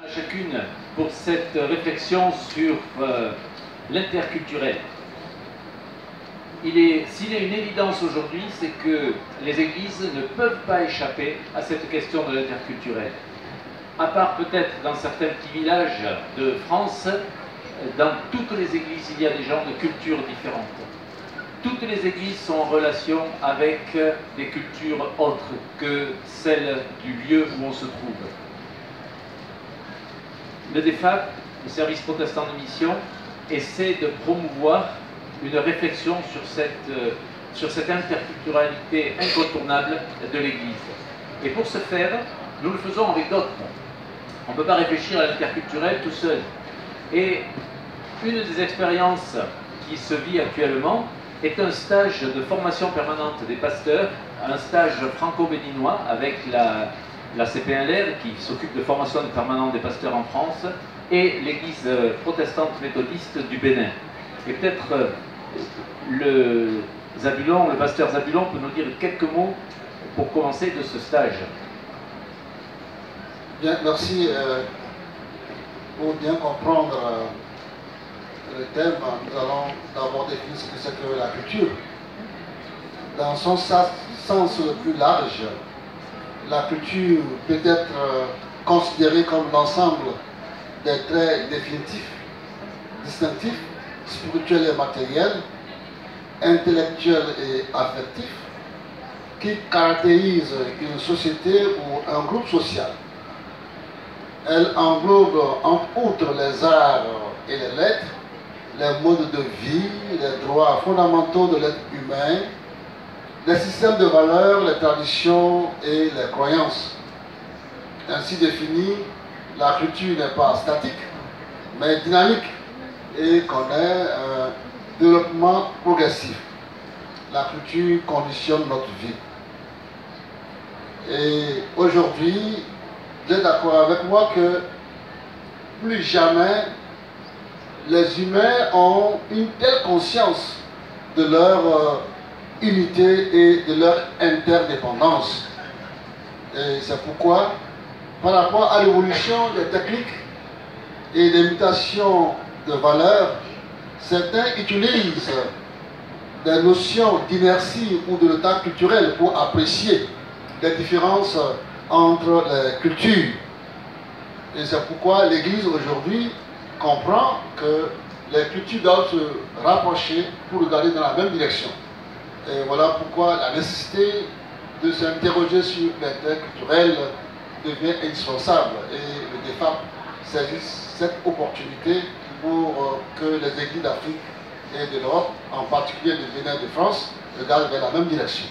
À chacune pour cette réflexion sur l'interculturel. S'il y a une évidence aujourd'hui, c'est que les églises ne peuvent pas échapper à cette question de l'interculturel. À part peut-être dans certains petits villages de France, dans toutes les églises, il y a des gens de cultures différentes. Toutes les églises sont en relation avec des cultures autres que celles du lieu où on se trouve. Le DEFAP, le service protestant de mission, essaie de promouvoir une réflexion sur cette interculturalité incontournable de l'Église. Et pour ce faire, nous le faisons avec d'autres. On ne peut pas réfléchir à l'interculturel tout seul. Et une des expériences qui se vit actuellement est un stage de formation permanente des pasteurs, un stage franco-béninois avec la CPLR qui s'occupe de formation permanente des pasteurs en France et l'église protestante méthodiste du Bénin. Et peut-être le pasteur Zabulon peut nous dire quelques mots pour commencer de ce stage. Bien, merci. Pour bien comprendre le thème, nous allons d'abord définir ce que c'est que la culture. Dans son sens le plus large, la culture peut être considérée comme l'ensemble des traits définitifs, distinctifs, spirituels et matériels, intellectuels et affectifs, qui caractérisent une société ou un groupe social. Elle englobe, outre les arts et les lettres, les modes de vie, les droits fondamentaux de l'être humain, les systèmes de valeurs, les traditions et les croyances. Ainsi définie, la culture n'est pas statique, mais dynamique et connaît un développement progressif. La culture conditionne notre vie. Et aujourd'hui, vous êtes d'accord avec moi que plus jamais les humains ont une telle conscience de leur unité et de leur interdépendance. Et c'est pourquoi, par rapport à l'évolution des techniques et des mutations de valeurs, certains utilisent des notions d'inertie ou de l'état culturel pour apprécier les différences entre les cultures. Et c'est pourquoi l'Église aujourd'hui comprend que les cultures doivent se rapprocher pour regarder dans la même direction. Et voilà pourquoi la nécessité de s'interroger sur les traits culturels devient indispensable. Et le DEFAP saisit cette opportunité pour que les églises d'Afrique et de l'Europe, en particulier du Bénin de France, regardent vers la même direction.